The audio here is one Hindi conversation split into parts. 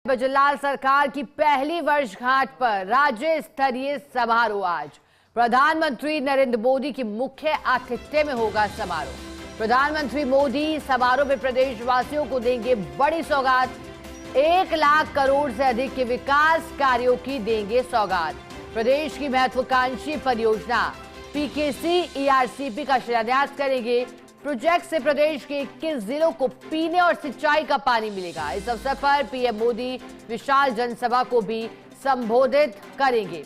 भजनलाल सरकार की पहली वर्षगांठ पर राज्य स्तरीय समारोह आज प्रधानमंत्री नरेंद्र मोदी की मुख्य आतिथ्य में होगा समारोह। प्रधानमंत्री मोदी समारोह में प्रदेशवासियों को देंगे बड़ी सौगात। 1 लाख करोड़ से अधिक के विकास कार्यों की देंगे सौगात। प्रदेश की महत्वाकांक्षी परियोजना पीकेसी ईआरसीपी का शिलान्यास करेंगे। प्रोजेक्ट से प्रदेश के 21 जिलों को पीने और सिंचाई का पानी मिलेगा। इस अवसर पर पीएम मोदी विशाल जनसभा को भी संबोधित करेंगे।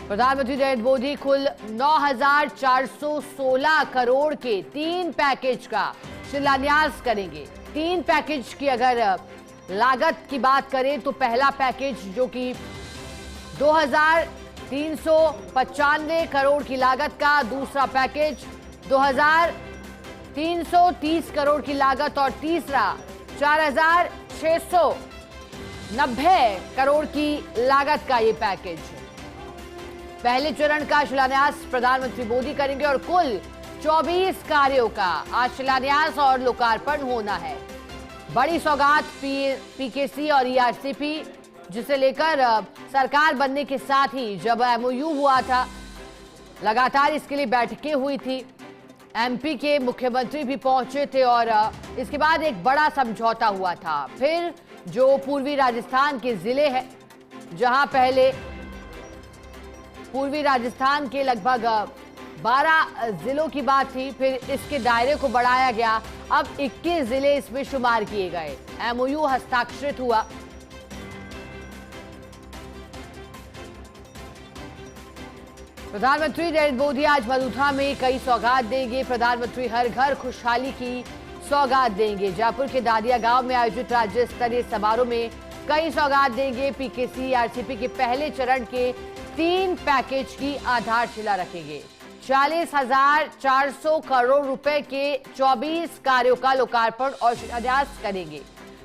प्रधानमंत्री नरेंद्र मोदी कुल 9,416 करोड़ के 3 पैकेज का शिलान्यास करेंगे। 3 पैकेज की अगर लागत की बात करें तो पहला पैकेज जो कि 2,395 करोड़ की लागत का, दूसरा पैकेज 2,330 करोड़ की लागत और तीसरा 4,690 करोड़ की लागत का ये पैकेज। पहले चरण का शिलान्यास प्रधानमंत्री मोदी करेंगे और कुल 24 कार्यों का आज शिलान्यास और लोकार्पण होना है। बड़ी सौगात पीकेसी और ईआरसीपी, जिसे लेकर सरकार बनने के साथ ही जब एमओयू हुआ था, लगातार इसके लिए बैठकें हुई थी। एमपी के मुख्यमंत्री भी पहुंचे थे और इसके बाद एक बड़ा समझौता हुआ था। फिर जो पूर्वी राजस्थान के जिले हैं, जहां पहले पूर्वी राजस्थान के लगभग 12 जिलों की बात थी, फिर इसके दायरे को बढ़ाया गया। अब 21 जिले इसमें शुमार किए गए। एमओयू हस्ताक्षरित हुआ। प्रधानमंत्री नरेंद्र मोदी आज मधुरा में कई सौगात देंगे। प्रधानमंत्री हर घर खुशहाली की सौगात देंगे। जयपुर के दादिया गांव में आयोजित राज्य स्तरीय समारोह में कई सौगात देंगे। पीकेसी आरसीपी के पहले चरण के 3 पैकेज की आधारशिला रखेंगे। 40,400 करोड़ रुपए के 24 कार्यों का लोकार्पण और शिलान्यास करेंगे।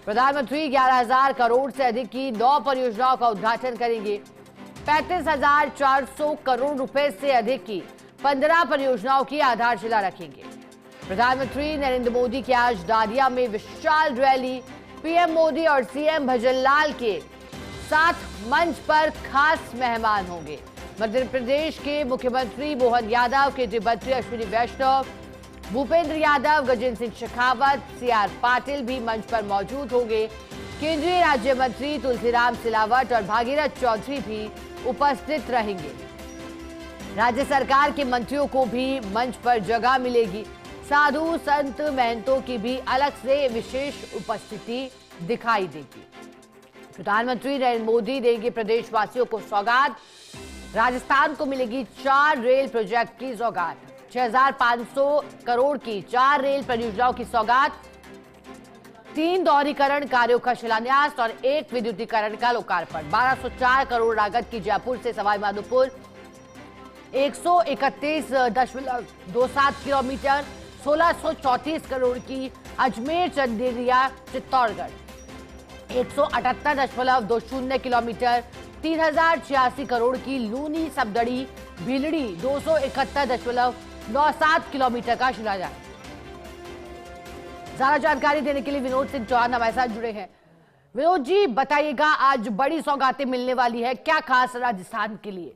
प्रधानमंत्री 11,000 करोड़ से अधिक की 9 परियोजनाओं का उद्घाटन करेंगे। 35,400 करोड़ रुपए से अधिक की 15 परियोजनाओं की आधारशिला रखेंगे। प्रधानमंत्री नरेंद्र मोदी की आज दादिया में विशाल रैली। पीएम मोदी और सीएम भजनलाल के साथ मंच पर खास मेहमान होंगे। मध्य प्रदेश के मुख्यमंत्री मोहन यादव, केंद्रीय मंत्री अश्विनी वैष्णव, भूपेंद्र यादव, गजेंद्र सिंह शेखावत, सीआर पाटिल भी मंच पर मौजूद होंगे। केंद्रीय राज्य मंत्री तुलसीराम सिलावट और भागीरथ चौधरी भी उपस्थित रहेंगे। राज्य सरकार के मंत्रियों को भी मंच पर जगह मिलेगी। साधु संत महंतों की भी अलग से विशेष उपस्थिति दिखाई देगी। प्रधानमंत्री नरेंद्र मोदी देंगे प्रदेशवासियों को सौगात। राजस्थान को मिलेगी 4 रेल प्रोजेक्ट की सौगात। 6,500 करोड़ की 4 रेल परियोजनाओं की सौगात, 3 दोहरीकरण कार्यों का शिलान्यास और 1 विद्युतीकरण का लोकार्पण। 1,204 करोड़ लागत की जयपुर से सवाई माधोपुर 131.27 किलोमीटर, 1,634 करोड़ की अजमेर चंदेरिया चित्तौड़गढ़ 178.20 किलोमीटर, 3,086 करोड़ की लूनी सबदड़ी भीलड़ी 271.97 किलोमीटर का शिलान्यास। ज्यादा जानकारी देने के लिए विनोद सिंह चौहान हमारे साथ जुड़े हैं। विनोद जी, बताइएगा, आज बड़ी सौगातें मिलने वाली है, क्या खास राजस्थान के लिए?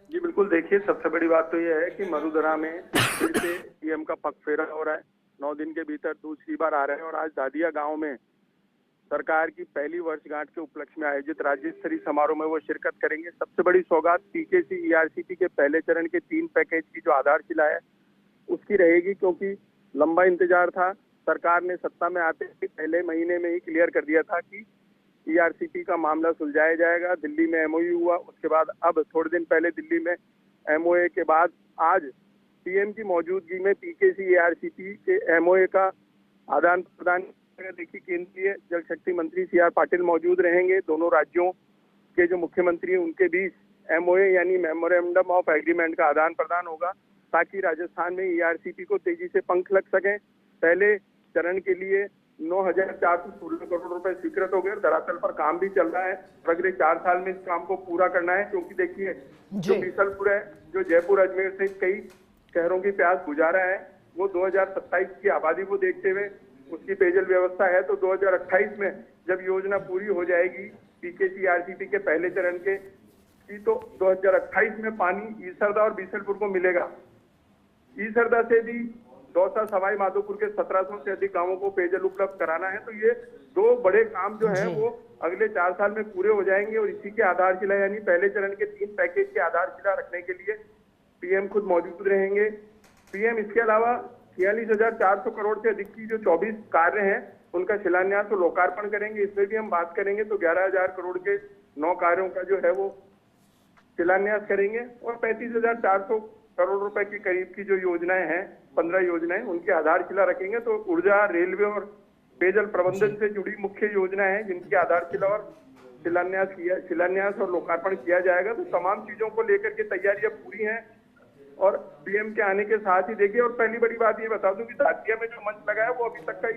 जी बिल्कुल, देखिए सबसे बड़ी बात तो यह है कि मरुधरा में फिर से पीएम का पगफेरा हो रहा है। 9 दिन के भीतर दूसरी बार आ रहे हैं और आज दादिया गांव में सरकार की पहली वर्षगांठ के उपलक्ष्य में आयोजित राज्य स्तरीय समारोह में वो शिरकत करेंगे। सबसे बड़ी सौगात पीकेसी ईआरसीपी के पहले चरण के 3 पैकेज की जो आधारशिला है उसकी रहेगी, क्योंकि लंबा इंतजार था। सरकार ने सत्ता में आते ही पहले महीने में ही क्लियर कर दिया था कि ईआरसीपी का मामला सुलझाया जाएगा। दिल्ली में एमओयू हुआ, उसके बाद अब थोड़े दिन पहले दिल्ली में एमओए के बाद आज पीएम की मौजूदगी में पीकेसी ईआरसीपी के एमओए का आदान प्रदान। देखिए, केंद्रीय जल शक्ति मंत्री सीआर पाटिल मौजूद रहेंगे। दोनों राज्यों के जो मुख्यमंत्री हैं उनके बीच एमओए यानी मेमोरेंडम ऑफ एग्रीमेंट का आदान प्रदान होगा, ताकि राजस्थान में ईआरसीपी को तेजी से पंख लग सके। पहले चरण के लिए 9,416 करोड़ रुपए स्वीकृत हो गए। दरअसल पर काम भी चल रहा है। अगले 4 साल में इस काम को पूरा करना है, क्योंकि देखिए जो बीसलपुर है, जो जयपुर अजमेर से कई शहरों की प्यास बुझा रहा है, वो 2027 की आबादी को देखते हुए उसकी पेयजल व्यवस्था है। तो 2028 में जब योजना पूरी हो जाएगी पीकेसी आरसीपी के पहले चरण के तो 2028 में पानी ईसरदा और बीसलपुर को मिलेगा। ईसरदा से भी दौसा सवाई माधोपुर के 1700 से अधिक गांवों को पेयजल उपलब्ध कराना है। तो ये दो बड़े काम जो हैं वो अगले 4 साल में पूरे हो जाएंगे और इसी के आधारशिला यानी पहले चरण के 3 पैकेज के आधारशिला रखने के लिए पीएम खुद मौजूद रहेंगे। पीएम इसके अलावा 46,400 करोड़ से अधिक की जो 24 कार्य हैं उनका शिलान्यास और लोकार्पण करेंगे। इसमें भी हम बात करेंगे तो 11,000 करोड़ के 9 कार्यों का जो है वो शिलान्यास करेंगे और 35,400 करोड़ रुपए के करीब की जो योजनाएं हैं 15 योजनाएं उनकी आधारशिला रखेंगे। तो ऊर्जा, रेलवे और पेयजल प्रबंधन से जुड़ी मुख्य योजनाएं हैं जिनकी आधारशिला और शिलान्यास और लोकार्पण किया जाएगा। तो तमाम चीजों को लेकर के तैयारियां पूरी हैं और पीएम के आने के साथ ही देखिए और पहली बड़ी बात ये बता दूं कि दातिया में जो मंच लगा है वो अभी तक का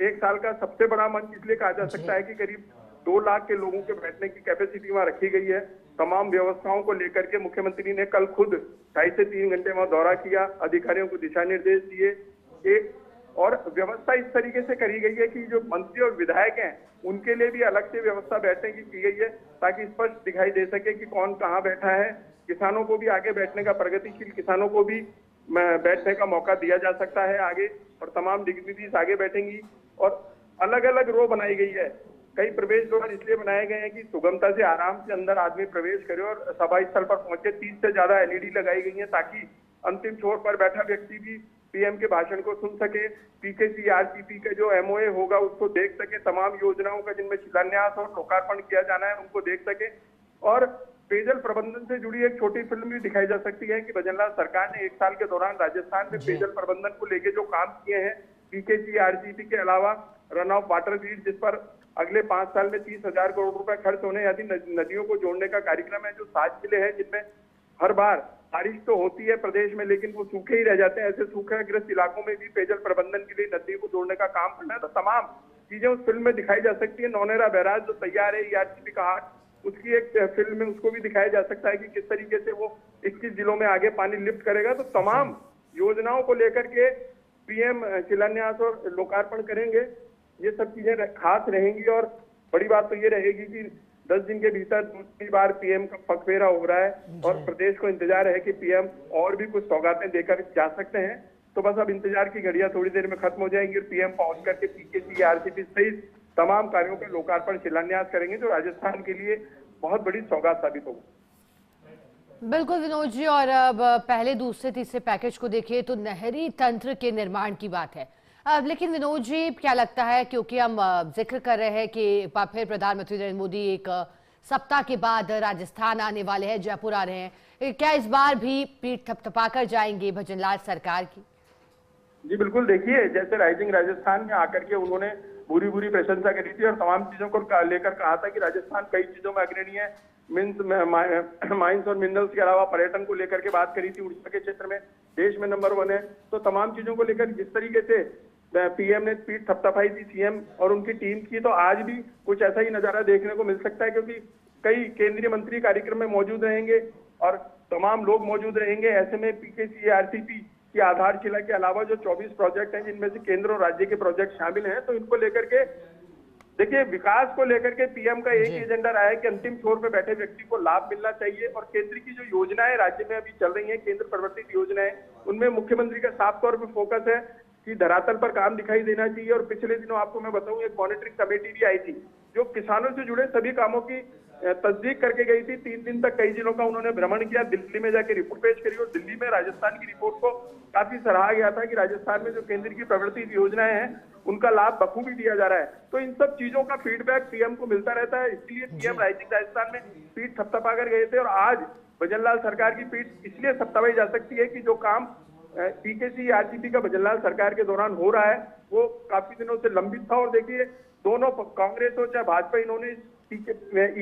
1 साल का सबसे बड़ा मंच इसलिए कहा जा सकता है कि करीब 2 लाख के लोगों के बैठने की कैपेसिटी वहां रखी गई है। तमाम व्यवस्थाओं को लेकर के मुख्यमंत्री ने कल खुद 2.5 से 3 घंटे वहां दौरा किया, अधिकारियों को दिशा निर्देश दिए। और व्यवस्था इस तरीके से करी गई है कि जो मंत्री और विधायक हैं उनके लिए भी अलग से व्यवस्था बैठने की गई है ताकि स्पष्ट दिखाई दे सके कि कौन कहाँ बैठा है। किसानों को भी आगे बैठने का, प्रगतिशील किसानों को भी बैठने का मौका दिया जा सकता है आगे और तमाम डिग्निटीज आगे बैठेंगी। और अलग अलग रो बनाई गई है, कई प्रवेश द्वार इसलिए बनाए गए हैं कि सुगमता से आराम से अंदर आदमी प्रवेश करे और सभा स्थल पर पहुंचे। 30 से ज्यादा एलईडी लगाई गई है ताकि अंतिम छोर पर बैठा व्यक्ति भी पीएम के भाषण को सुन सके, पीकेसी आरसीपी का जो एमओए होगा उसको देख सके, तमाम योजनाओं का जिनमें शिलान्यास और लोकार्पण किया जाना है उनको देख सके। और पेयजल प्रबंधन से जुड़ी एक छोटी फिल्म भी दिखाई जा सकती है कि भजनलाल सरकार ने 1 साल के दौरान राजस्थान में पेयजल प्रबंधन को लेकर जो काम किए हैं पीकेसी आरसीपी के अलावा रन ऑफ वाटर ग्रिड जिस पर अगले 5 साल में 30,000 करोड़ रुपए खर्च होने आदि नदियों को जोड़ने का कार्यक्रम है। जो 7 जिले हैं जिनमें हर बार बारिश तो होती है प्रदेश में लेकिन वो सूखे ही रह जाते हैं, ऐसे सूखाग्रस्त इलाकों में भी पेयजल प्रबंधन के लिए नदियों को जोड़ने का काम करना है। तो तमाम चीजें उस फिल्म में दिखाई जा सकती है। नौनेरा बैराज जो तैयार है ईआरसीपी का हाट, उसकी एक फिल्म में उसको भी दिखाया जा सकता है कि किस तरीके से वो 21 जिलों में आगे पानी लिफ्ट करेगा। तो तमाम योजनाओं को लेकर के पीएम शिलान्यास और लोकार्पण करेंगे। ये सब चीजें खास रहेंगी और बड़ी बात तो ये रहेगी कि 10 दिन के भीतर दूसरी बार पीएम का पगफेरा हो रहा है और प्रदेश को इंतजार है कि पीएम और भी कुछ सौगातें देकर जा सकते हैं। तो बस अब इंतजार की घड़ियां थोड़ी देर में खत्म हो जाएंगी और पीएम पहुंच करके पीकेसी आरसीपी सहित तमाम कार्यों का लोकार्पण शिलान्यास करेंगे जो राजस्थान के लिए बहुत बड़ी सौगात साबित होगी। बिल्कुल विनोद जी, और अब पहले, दूसरे, तीसरे पैकेज को देखिए तो नहरी तंत्र के निर्माण की बात है। अब लेकिन विनोद जी क्या लगता है, क्योंकि हम जिक्र कर रहे हैं कि फिर प्रधानमंत्री नरेंद्र मोदी एक सप्ताह के बाद राजस्थान आने वाले हैं, जयपुर आ रहे हैं, क्या इस बार भी पीठ थपथपाकर जाएंगे भजनलाल सरकार की? जी बिल्कुल, देखिए जैसे राइजिंग राजस्थान में आकर के उन्होंने बुरी प्रशंसा करी थी और तमाम चीजों को लेकर कहा था कि राजस्थान कई चीजों में अग्रणी है। माइंस और मिनरल्स के अलावा पर्यटन को लेकर के बात करी थी, उड़ीसा के क्षेत्र में देश में नंबर 1 है। तो तमाम चीजों को लेकर जिस तरीके से पीएम ने पीठ थपथपाई थी सीएम और उनकी टीम की, तो आज भी कुछ ऐसा ही नजारा देखने को मिल सकता है क्योंकि कई केंद्रीय मंत्री कार्यक्रम में मौजूद रहेंगे और तमाम लोग मौजूद रहेंगे। ऐसे में पीकेसी आरसीपी की आधारशिला के अलावा जो 24 प्रोजेक्ट हैं जिनमें से केंद्र और राज्य के प्रोजेक्ट शामिल हैं, तो इनको लेकर के देखिए विकास को लेकर के पीएम का एक एजेंडा रहा है कि अंतिम छोर पे बैठे व्यक्ति को लाभ मिलना चाहिए और केंद्र की जो योजनाएं राज्य में अभी चल रही हैं, केंद्र प्रवर्तित योजनाएं, उनमें मुख्यमंत्री का साफ तौर पर फोकस है कि धरातल पर काम दिखाई देना चाहिए। और पिछले दिनों आपको मैं बताऊं एक मॉनिटरिंग कमेटी भी आई थी जो किसानों से जुड़े सभी कामों की तस्दीक करके गई थी। 3 दिन तक कई जिलों का उन्होंने भ्रमण किया, दिल्ली में जाके रिपोर्ट पेश करी और दिल्ली में राजस्थान की रिपोर्ट को काफी सराहा गया था कि राजस्थान में जो केंद्र की प्रवर्तित योजनाएं हैं उनका लाभ बखूबी दिया जा रहा है। तो इन सब चीजों का फीडबैक पीएम को मिलता रहता है, इसलिए पीएम राइजिंग राजस्थान में पीठ थपथपा कर गए थे और आज भजनलाल सरकार की पीठ इसलिए थपथपाई जा सकती है कि जो काम पीकेसी आरसीपी का भजनलाल सरकार के दौरान हो रहा है वो काफी दिनों से लंबित था। और देखिए दोनों कांग्रेस हो चाहे भाजपा, इन्होंने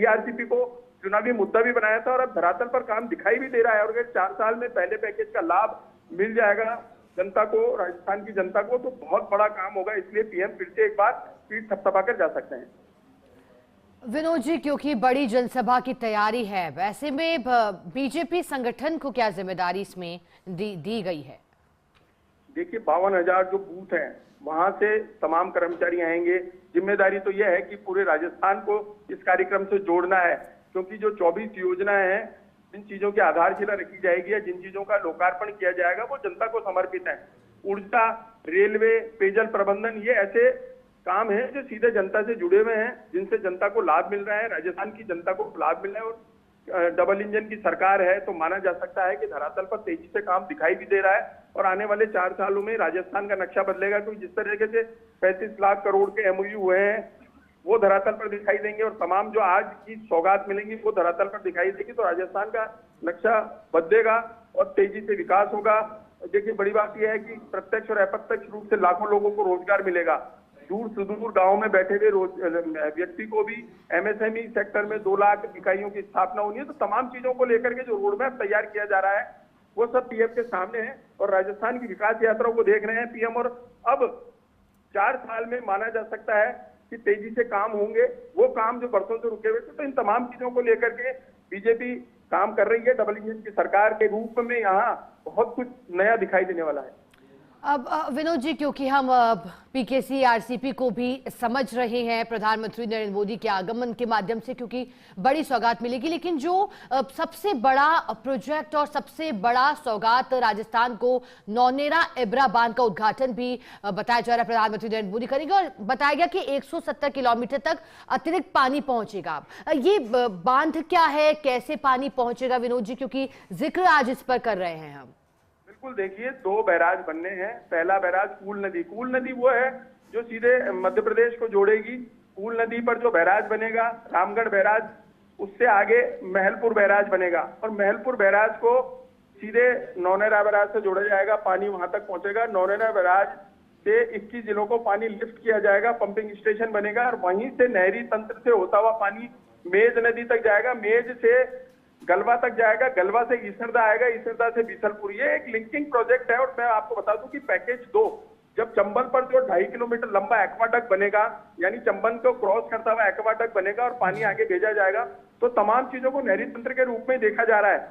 ईआरसीपी को चुनावी मुद्दा भी बनाया था और अब धरातल पर काम दिखाई भी दे रहा है। और अगर 4 साल में पहले पैकेज का लाभ मिल जाएगा जनता को, राजस्थान की जनता को, तो बहुत बड़ा काम होगा। इसलिए पीएम फिर से एक बार पीठ थपथपा कर जा सकते हैं। विनोद जी, क्योंकि बड़ी जनसभा की तैयारी है, वैसे में बीजेपी संगठन को क्या जिम्मेदारी इसमें दी गई है? देखिए 52,000 जो बूथ हैं वहां से तमाम कर्मचारी आएंगे। जिम्मेदारी तो यह है कि पूरे राजस्थान को इस कार्यक्रम से जोड़ना है, क्योंकि जो 24 योजनाएं हैं, जिन चीजों की आधारशिला रखी जाएगी या जिन चीजों का लोकार्पण किया जाएगा वो जनता को समर्पित है। ऊर्जा, रेलवे, पेयजल प्रबंधन, ये ऐसे काम है जो सीधे जनता से जुड़े हुए हैं, जिनसे जनता को लाभ मिल रहा है, राजस्थान की जनता को लाभ मिल रहा है। और डबल इंजन की सरकार है तो माना जा सकता है कि धरातल पर तेजी से काम दिखाई भी दे रहा है और आने वाले 4 सालों में राजस्थान का नक्शा बदलेगा, क्योंकि जिस तरीके से 35 लाख करोड़ के एमओयू हुए हैं वो धरातल पर दिखाई देंगे और तमाम जो आज की सौगात मिलेंगी वो धरातल पर दिखाई देगी। तो राजस्थान का नक्शा बदलेगा और तेजी से विकास होगा। देखिए बड़ी बात यह है कि प्रत्यक्ष और अप्रत्यक्ष रूप से लाखों लोगों को रोजगार मिलेगा। दूर सुदूर गांव में बैठे हुए व्यक्ति को भी एमएसएमई सेक्टर में 2 लाख इकाइयों की स्थापना होनी है। तो तमाम चीजों को लेकर के जो रोड मैप तैयार किया जा रहा है वो सब पीएम के सामने है और राजस्थान की विकास यात्रा को देख रहे हैं पीएम। और अब 4 साल में माना जा सकता है कि तेजी से काम होंगे, वो काम जो बरसों से रुके हुए थे। तो इन तमाम चीजों को लेकर के बीजेपी काम कर रही है। डबल इंजन की सरकार के रूप में यहाँ बहुत कुछ नया दिखाई देने वाला है। अब विनोद जी, क्योंकि हम पीकेसी आरसीपी को भी समझ रहे हैं प्रधानमंत्री नरेंद्र मोदी के आगमन के माध्यम से, क्योंकि बड़ी सौगात मिलेगी, लेकिन जो सबसे बड़ा प्रोजेक्ट और सबसे बड़ा सौगात राजस्थान को नौनेरा एब्रा बांध का उद्घाटन भी बताया जा रहा है प्रधानमंत्री नरेंद्र मोदी करेंगे और बताया गया कि 170 किलोमीटर तक अतिरिक्त पानी पहुंचेगा। ये बांध क्या है, कैसे पानी पहुंचेगा विनोद जी, क्योंकि जिक्र आज इस पर कर रहे हैं हम। बिल्कुल, देखिए 2 बैराज बनने हैं। पहला बैराज कूल नदी वो है जो सीधे मध्य प्रदेश को जोड़ेगी। कूल नदी पर जो बैराज बनेगा, रामगढ़ बैराज, उससे आगे महलपुर बैराज बनेगा और महलपुर बैराज को सीधे नौनेरा बैराज से जोड़ा जाएगा, पानी वहां तक पहुंचेगा। नौनेरा बैराज से 21 जिलों को पानी लिफ्ट किया जाएगा, पंपिंग स्टेशन बनेगा और वहीं से नहरी तंत्र से होता हुआ पानी मेज नदी तक जाएगा, मेज से गलवा तक जाएगा, गलवा से ईसरदा आएगा, ईसरदा से बीसलपुर। ये एक लिंकिंग प्रोजेक्ट है। और मैं आपको बता दूं कि पैकेज 2 जब चंबल पर जो 2.5 किलोमीटर लंबा एक्वाडक्ट बनेगा, यानी चंबल को क्रॉस करता हुआ एक्वाडक्ट बनेगा और पानी आगे भेजा जाएगा, तो तमाम चीजों को नहरी तंत्र के रूप में देखा जा रहा है।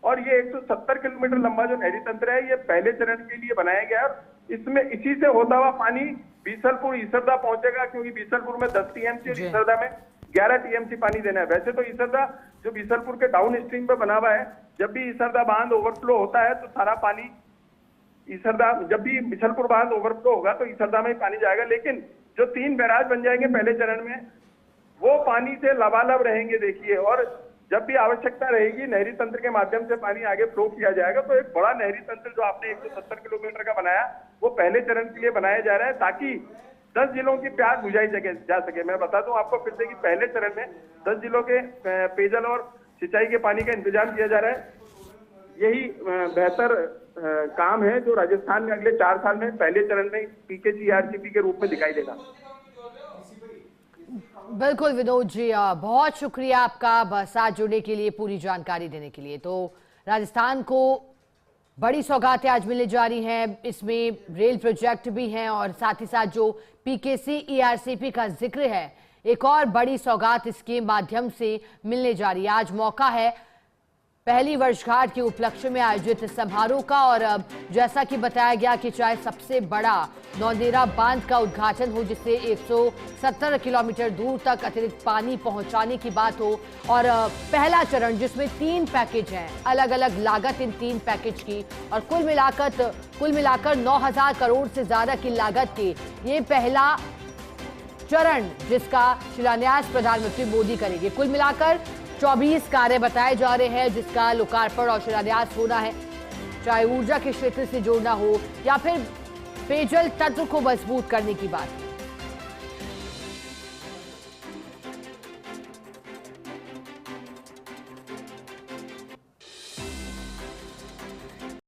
और ये 170 किलोमीटर लंबा जो नहरी तंत्र है ये पहले चरण के लिए बनाया गया है और इसमें इसी से होता हुआ पानी बीसलपुर ईसरदा पहुंचेगा, क्योंकि बीसलपुर में 10 टीएमसी और ईसरदा में 11 टीएमसी पानी देना है। वैसे तो ईसरदा जो बीसलपुर के डाउन स्ट्रीम पे बना हुआ है, जब भी ईसरदा बांध ओवरफ्लो होता है तो सारा पानी ईसरदा, जब भी बीसलपुर बांध ओवरफ्लो होगा तो ईसरदा में ही पानी जाएगा। लेकिन जो 3 बैराज बन जाएंगे पहले चरण में, वो पानी से लबालब रहेंगे। देखिए, और जब भी आवश्यकता रहेगी नहरी तंत्र के माध्यम से पानी आगे फ्लो किया जाएगा। तो एक बड़ा नहरी तंत्र जो आपने 170 किलोमीटर का बनाया वो पहले चरण के लिए बनाया जा रहा है, ताकि 10 जिलों की प्यास बुझाई जा सके। मैं बता दूं आपको फिर से कि पहले चरण में 10 जिलों के पेयजल और सिंचाई के पानी का इंतजाम किया जा रहा है। यही बेहतर काम है जो राजस्थान में अगले 4 साल में पहले चरण में पीकेसी आरसीपी के रूप में दिखाई देगा। बिल्कुल विनोद जी, बहुत शुक्रिया आपका साथ जुड़ने के लिए, पूरी जानकारी देने के लिए। तो राजस्थान को बड़ी सौगातें आज मिलने जा रही हैं, इसमें रेल प्रोजेक्ट भी हैं और साथ ही साथ जो पीकेसी ईआरसीपी का जिक्र है, एक और बड़ी सौगात इसके माध्यम से मिलने जा रही है। आज मौका है पहली वर्षगांठ के उपलक्ष्य में आयोजित समारोह का और जैसा कि बताया गया कि चाहे सबसे बड़ा नौनेरा बांध का उद्घाटन हो, जिससे 170 किलोमीटर दूर तक अतिरिक्त पानी पहुंचाने की बात हो, और पहला चरण जिसमें 3 पैकेज हैं, अलग अलग लागत इन 3 पैकेज की, और कुल मिलाकर 9,000 करोड़ से ज्यादा की लागत के ये पहला चरण जिसका शिलान्यास प्रधानमंत्री मोदी करेंगे। कुल मिलाकर 24 कार्य बताए जा रहे हैं जिसका लोकार्पण और शिलान्यास होना है, चाहे ऊर्जा के क्षेत्र से जोड़ना हो या फिर पेयजल तंत्र को मजबूत करने की बात।